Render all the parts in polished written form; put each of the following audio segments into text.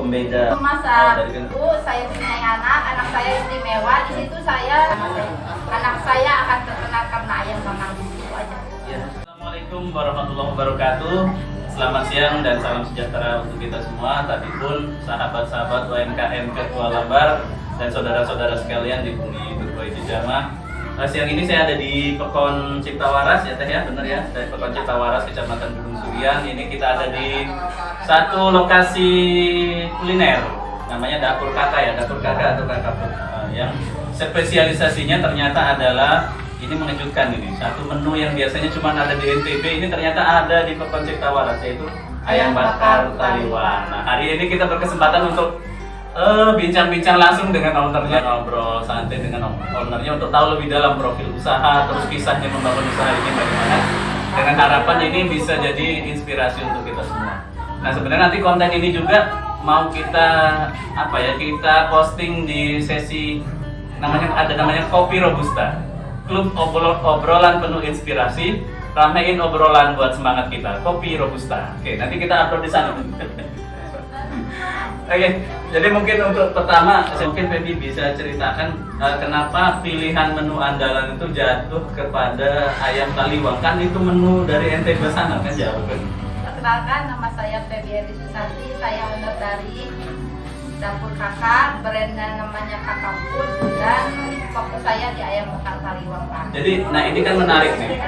pembeda. Masa saya punya anak saya istimewa. Di situ anak saya akan terkenal karena ayam bakar di situ aja. Ya. Assalamualaikum warahmatullahi wabarakatuh. Selamat siang dan salam sejahtera untuk kita semua. Tadi pun sahabat-sahabat UMKM Kuala Lumpur dan saudara-saudara sekalian di bumi berbagai jamaah. Siang ini saya ada di Pekon Ciptawaras ya Teh ya, benar ya, dari Pekon Ciptawaras, Kecamatan Gunung Surian. Ini kita ada di satu lokasi kuliner, namanya Dapur Kakak ya, Dapur Kakak atau Kakak yang spesialisasinya ternyata adalah, ini mengejutkan ini, satu menu yang biasanya cuma ada di NTB, ini ternyata ada di Pekon Ciptawaras, yaitu ayam bakar Taliwan. Nah, hari ini kita berkesempatan untuk bincang-bincang langsung dengan ownernya, ngobrol santai dengan ownernya untuk tahu lebih dalam profil usaha, terus kisahnya membangun usaha ini bagaimana, dengan harapan ini bisa jadi inspirasi untuk kita semua. Nah, sebenarnya nanti konten ini juga mau kita kita posting di sesi namanya Kopi Robusta, klub obrolan penuh inspirasi, ramein obrolan buat semangat kita, Kopi Robusta. Oke, nanti kita upload di sana. Oke, jadi mungkin untuk pertama, mungkin Feby bisa ceritakan kenapa pilihan menu andalan itu jatuh kepada ayam Taliwang. Kan itu menu dari NTB sana kan, jauh kan? Perkenalkan, nama saya Feby Eri Susanti, saya owner dari Dapur Kakak, brandnya namanya Kakak Food, dan fokus saya di ayam bakar Taliwang. Jadi, nah ini kan menarik nih.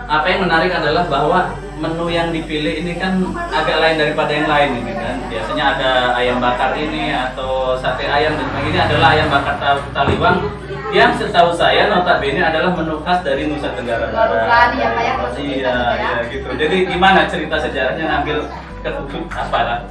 Apa yang menarik adalah bahwa menu yang dipilih ini kan agak lain daripada yang lain ini kan. Biasanya ada ayam bakar ini atau sate ayam, dan ini adalah ayam bakar Taliwang yang setahu saya notabene adalah menu khas dari Nusa Tenggara Barat. Iya, gitu. Jadi gimana cerita sejarahnya ngambil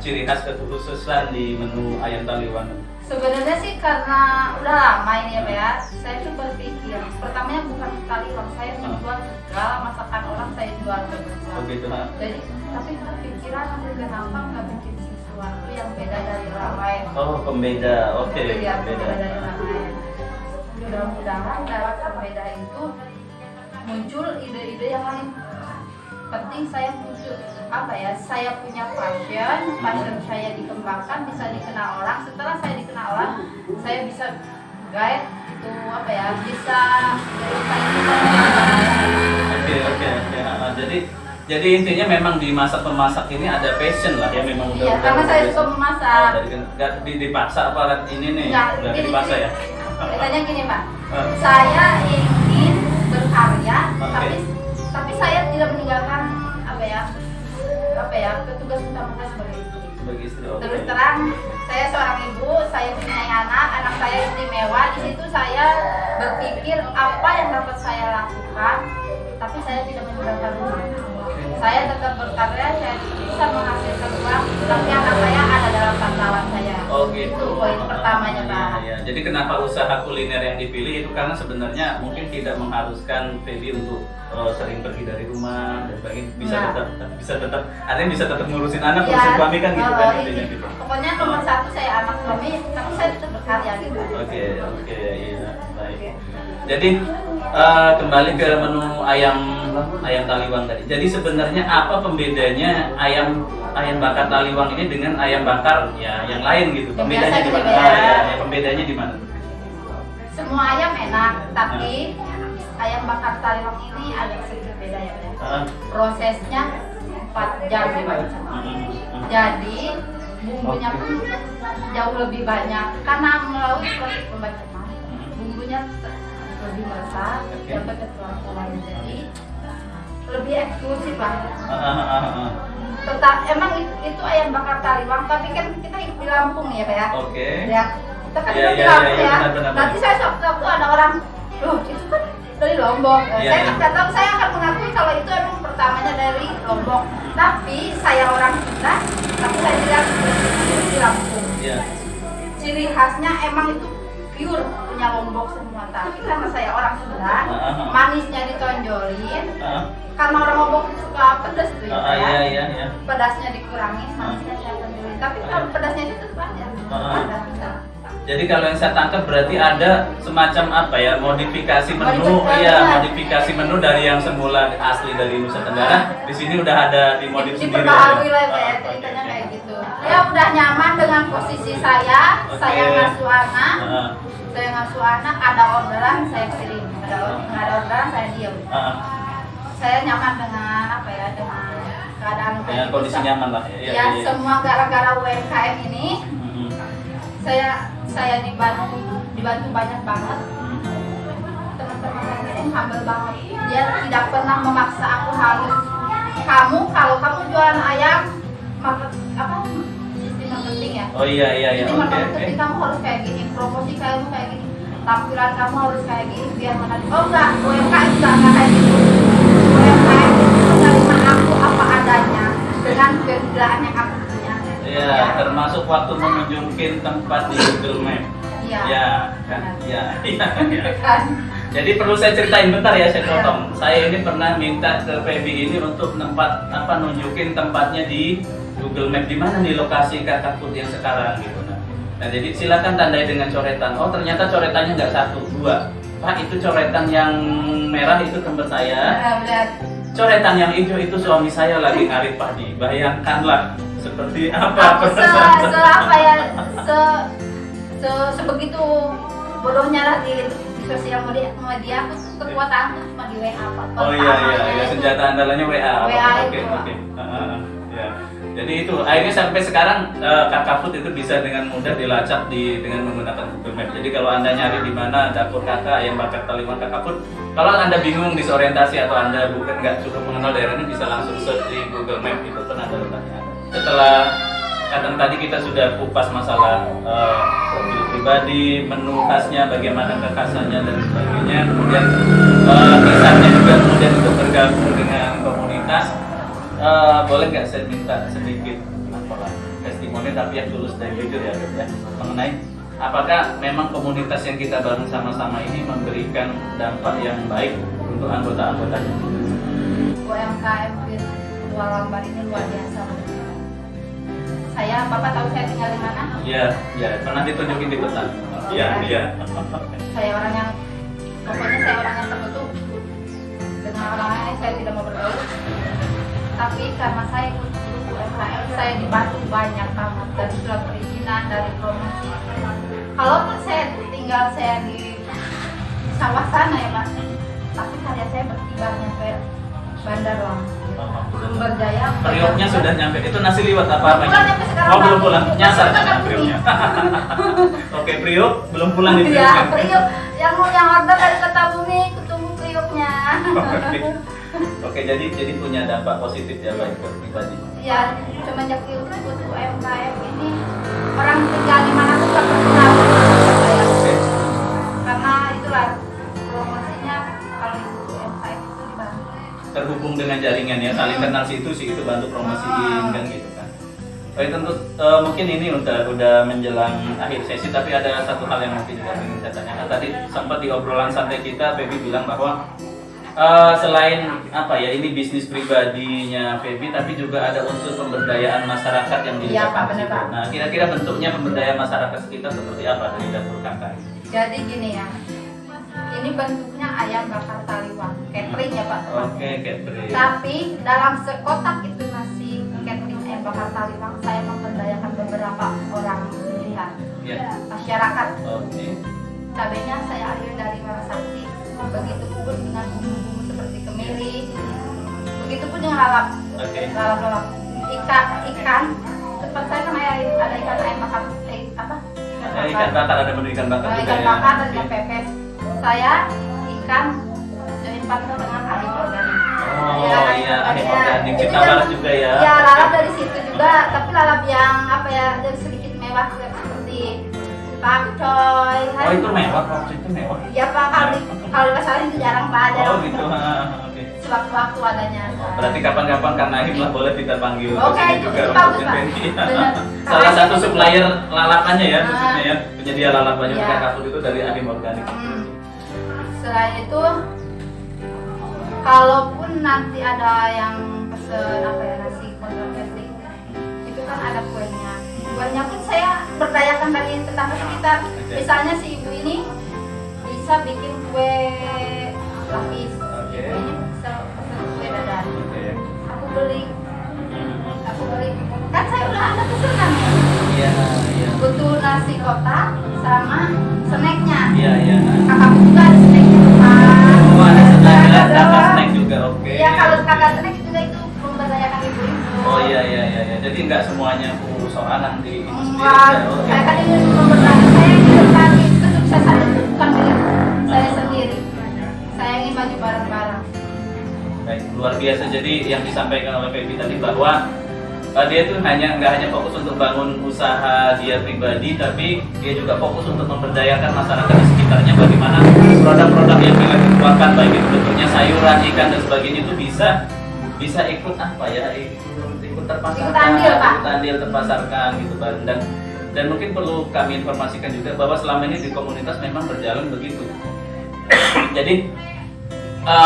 ciri khas kekhususan di menu ayam Taliwang? Sebenarnya sih karena udah lama ini ya Pak ya, saya tuh berpikir pertamanya bukan Taliwang, saya menjual segala masakan orang, saya jual ke Oh gitu, Jadi tapi kepikiran kenapa nggak bikin sesuatu yang beda dari orang lain. Oh, pembeda, oke. Iya, beda dari orang lain. Mudah-mudahan lewat pembeda itu muncul ide-ide yang lain. Penting saya muncul saya punya passion saya dikembangkan, bisa dikenal orang. Setelah saya dikenal orang, saya bisa guide itu bisa jadi intinya memang di masa pemasak ini ada passion lah ya, memang udah. Iya, karena saya suka memasak. Nggak dipaksa aparat ini nih, nggak dipaksa ya. Katanya gini Pak, saya ingin berkarya, tapi saya tidak meninggalkan petugas utama saya sebagai istri. Terus terang, saya seorang ibu, saya punya anak saya istimewa. Di situ saya berpikir apa yang dapat saya lakukan, tapi saya tidak meninggalkan rumah. Saya tetap berkarya, saya bisa menghasilkan uang, tapi anak saya ada dalam pantauan saya. Oh gitu. Itu poin pertamanya Pak. Iya. Jadi kenapa usaha kuliner yang dipilih itu karena sebenarnya mungkin tidak mengharuskan Feby untuk sering pergi dari rumah dan sebagainya, bisa tetap artinya bisa tetap ngurusin anak, ngurusin suami kan gitu kan intinya gitu. Pokoknya nomor satu saya anak suami, tapi saya tetap berkarya gitu. Oke, iya, baik. Jadi kembali ke menu ayam Taliwang tadi. Jadi sebenarnya apa pembedanya ayam bakar Taliwang ini dengan ayam bakar ya yang lain gitu? Pembedanya di mana? Pembedanya di mana? Semua ayam enak, tapi ayam bakar Taliwang ini agak sedikit beda ya. Prosesnya 4 jam dibaca. Jadi bumbunya pun jauh lebih banyak karena melalui proses pembacakan. Bumbunya lebih besar, dapat ketuaan, jadi lebih eksklusif lah. Emang itu ayam bakar Taliwang, tapi kan kita di Lampung ya Pak ya. Oke. Ya, kita kan di Lampung ya. Nanti saya waktu ada orang, loh itu kan dari Lombok. Saya nggak tahu, saya akan mengakui kalau itu emang pertamanya dari Lombok. Tapi saya orang Sunda, tapi saya bilang di Lampung. Ciri khasnya emang itu pure punya Lombok semua. Tapi karena saya orang Sunda, manisnya ditonjolin. Karena orang Lombok suka pedas tuh ya. Pedasnya dikurangi, manisnya saya tonjolin. Tapi kalau pedasnya itu tetap ada. Jadi kalau yang saya tangkap berarti ada semacam modifikasi menu dari yang semula asli dari Nusa Tenggara. Di sini udah ada dimodif sendiri. Diperbaharui lah ya ceritanya kayak gitu. Dia udah nyaman dengan posisi saya. Oke. Saya ngasuh anak. Heeh. Saya ngasuh anak, ada orderan saya kirim. Nggak ada orderan saya diam. Heeh. Saya nyaman dengan apa ya, dengan keadaan Ya, kondisi nyaman lah ya. Ya, semua gara-gara UMKM ini Mm-mm. saya dibantu banyak banget. Teman-teman saya ini humble banget. Dia tidak pernah memaksa aku harus kalau kamu jualan ayam sistem marketing ya. Oh iya. Sistem Oke. marketing kamu harus kayak gini, promosi kamu kayak gini, tampilan kamu harus kayak gini biar menarik. Oh enggak, UMKM enggak kayak gitu. UMKM itu menerima aku apa adanya dengan kegilaan yang aku punya. Iya, termasuk waktu menunjukin tempat di Google Map. Iya. Ya, kan? Iya. Kan? Jadi perlu saya ceritain bentar ya, saya potong. Saya ini pernah minta ke Feby ini untuk nunjukin tempatnya di Google Map, di mana nih lokasi Kakak Food yang sekarang gitu. Nah, jadi silakan tandai dengan coretan. Oh, ternyata coretannya nggak 1, 2. Pak, itu coretan yang merah itu tempat saya. Coretan yang hijau itu suami saya lagi ngarit padi. Bayangkanlah seperti apa Aku sebegitu bodohnya lah di sosial media aku kekuatan aku cuma di WA apa. Oh iya, senjata andalannya WA. WA Oke. itu. Ya. Jadi itu akhirnya sampai sekarang Kakak Food itu bisa dengan mudah dilacak dengan menggunakan Google Map. Jadi kalau Anda nyari di mana dapur Kakak yang bakar Taliwan Kakak Food, kalau Anda bingung disorientasi atau Anda bukan nggak cukup mengenal daerah ini, bisa langsung search di Google Map, itu pun ada letaknya. Setelah tadi kita sudah kupas masalah profil pribadi, menu khasnya, bagaimana kekhasannya dan sebagainya. Kemudian kisahnya juga kemudian untuk bergabung dengan komunitas. Boleh nggak saya minta sedikit testimoni tapi yang tulus dan jujur ya, Dok, ya, mengenai apakah memang komunitas yang kita bangun sama-sama ini memberikan dampak yang baik untuk anggota-anggotanya? UMKM Virtual Lambar ini luar biasa. Bapak tahu saya tinggal di mana? Iya, pernah ditunjukin di peta. Iya. Saya orang yang tertutup. Dengan orang-orang ini saya tidak mau bergaul. Tapi karena saya ikut UMKM, saya dibantu banyak banget dari surat perizinan, dari promosi. Kalaupun saya tinggal di sawah sana ya Pak, tapi karya saya berkibarnya ke Bandar Lampung. Sumber Jaya. Prioknya sudah nyampe. Itu nasi liwet apa? Belum belum pulang. Nyasar kan kan prioknya. Oke, priok belum pulang di priok. Ya, priok. Yang order dari Kertabumi, ketemu prioknya. Oke, jadi punya dampak positif ya baik buat pribadi. Ya, semenjak ikut UMKM ini orang tinggal di mana pun berpengaruh. Karena itulah promosinya kalau ikut UMKM itu dibantu. Terhubung dengan jaringan ya, saling kenal si itu bantu promosiin kan gitu kan. Baik, tentu mungkin ini udah menjelang akhir sesi, tapi ada satu hal yang mungkin juga ingin saya tanyakan. Tadi sempat di obrolan santai kita, Feby bilang bahwa selain ini bisnis pribadinya Feby, tapi juga ada unsur pemberdayaan masyarakat yang dilibatkan di situ. Nah, kira-kira bentuknya pemberdayaan masyarakat sekitar seperti apa dari dapur Kakak? Jadi gini ya, ini bentuknya ayam bakar taliwang, catering ya Pak. Oke, catering. Tapi dalam sekotak itu nasi catering ayam bakar taliwang, saya memberdayakan beberapa orang pilihan masyarakat. Oke. Cabenya saya ambil dari Sakti. Begitupun dengan bumbu-bumbu seperti kemiri, begitupun dengan lalap. Lalap ikan. Tempat saya kan ada ikan ayam bakar, ikan bakar, ada menu ikan bakar juga ikan bakar dan ikan pepes. Saya ikan join partner dengan adik organik. Oh iya, adik organik kita barat juga ya. Ya, lalap dari situ juga, tapi lalap yang dari sedikit mewah seperti pakcoy. Oh itu mewah, pakcoy itu mewah. Iya Pak, kalau di pasaran itu jarang Pak ada. Oh gitu, oke. Sewaktu-waktu adanya. Berarti kapan-kapan karena ini lah boleh kita panggil. Oke, itu bagus Pak. Salah satu supplier lalapannya ya, maksudnya ya, penyedia lalapannya Kakak Food itu dari Adim Organik. Selain itu, kalaupun nanti ada yang pesen nasi kontrak catering, itu kan ada kuenya. Kuenya pun saya berdayakan dari tetangga sekitar. Misalnya si ibu ini bisa bikin kue lapis, ini bisa pesen kue dadar. Aku beli. Kan saya udah ada pesanan ya. butuh nasi kotak sama snacknya. Iya, iya. Kakakku juga ada snacknya tuh kan. Oh, ada kakak snack juga, oke. Iya, kalau kakak snack juga itu memberdayakan ibu-ibu. Oh iya, iya, iya, iya. Jadi nggak semuanya persoalan di itu sendiri. Wah, Ya, oke. saya kan ingin memberdayakan, saya ingin berbagi kesuksesan itu bukan milik saya sendiri. Saya ingin maju bareng-bareng. Baik, luar biasa. Jadi yang disampaikan oleh Feby tadi bahwa dia tuh nggak hanya fokus untuk bangun usaha dia pribadi, tapi dia juga fokus untuk memberdayakan masyarakat di sekitarnya. Bagaimana produk-produk yang dia keluarkan, baik itu bentuknya sayuran, ikan dan sebagainya itu bisa ikut apa ya, ikut terpasarkan, ikut andil terpasarkan gitu Bang. Dan mungkin perlu kami informasikan juga bahwa selama ini di komunitas memang berjalan begitu. Jadi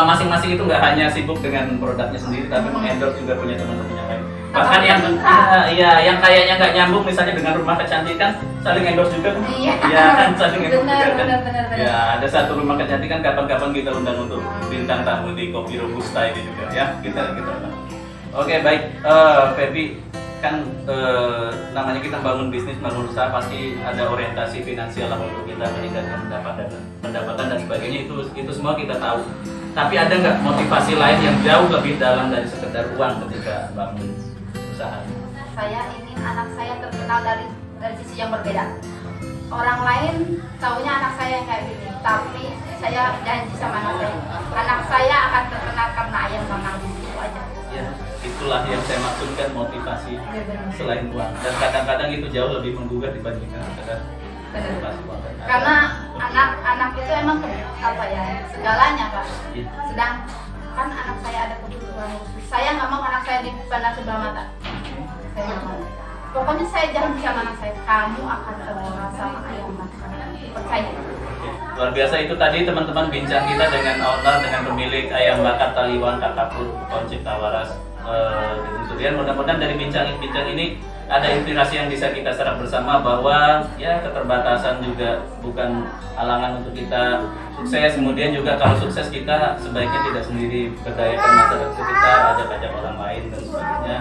masing-masing itu nggak hanya sibuk dengan produknya sendiri, tapi mengendorse juga punya teman-teman yang lain. Bahkan yang kayaknya nggak nyambung, misalnya dengan rumah kecantikan saling endorse juga kan? Iya kan, saling endorse juga kan? Benar. Ya, ada satu rumah kecantikan kapan-kapan kita undang untuk bintang tamu di Kopi Robusta ini juga ya. Kita. Oke, baik. Feby, kan namanya kita bangun bisnis, bangun usaha pasti ada orientasi finansial lah untuk kita meningkatkan pendapatan dan sebagainya, itu semua kita tahu. Tapi ada nggak motivasi lain yang jauh lebih dalam dari sekedar uang ketika bangun usaha? Saya ingin anak saya terkenal dari sisi yang berbeda. Orang lain taunya anak saya yang kayak gini, tapi saya janji sama anak saya akan terkenal karena ayam makan, itu aja. Ya, itulah yang saya maksudkan motivasi selain uang. Dan kadang-kadang itu jauh lebih menggugah dibandingkan sekedar motivasi uang. Karena anak itu emang apa ya, segalanya Pak. Sedang kan anak saya ada kebutuhan khusus. Saya nggak mau anak saya dipandang sebelah mata. Saya nggak mau. Pokoknya saya janji sama anak saya, kamu akan terkenal sama ayam makan. Percaya. Luar biasa, itu tadi teman-teman bincang kita dengan owner, dengan pemilik ayam bakar Taliwang Kakak Pur Cipta Waras. Kemudian mudah-mudahan dari bincang-bincang ini ada inspirasi yang bisa kita serap bersama bahwa ya keterbatasan juga bukan halangan untuk kita sukses. Kemudian juga kalau sukses kita sebaiknya tidak sendiri, berdayakan masyarakat sekitar, ajak-ajak orang lain dan sebagainya.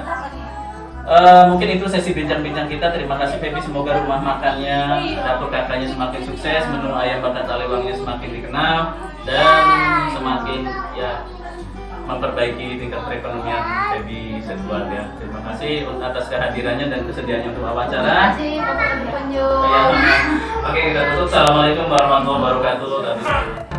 Mungkin itu sesi bincang-bincang kita. Terima kasih Feby, semoga rumah makannya dapur kakaknya semakin sukses, menu ayam bakar Taliwangnya semakin dikenal dan semakin ya memperbaiki tingkat perekonomian Feby sekeluarga. Terima kasih atas kehadirannya dan kesediaannya untuk wawancara. Terima kasih Bapak berkunjung. Oke, kita tutup. Assalamualaikum warahmatullahi wabarakatuh.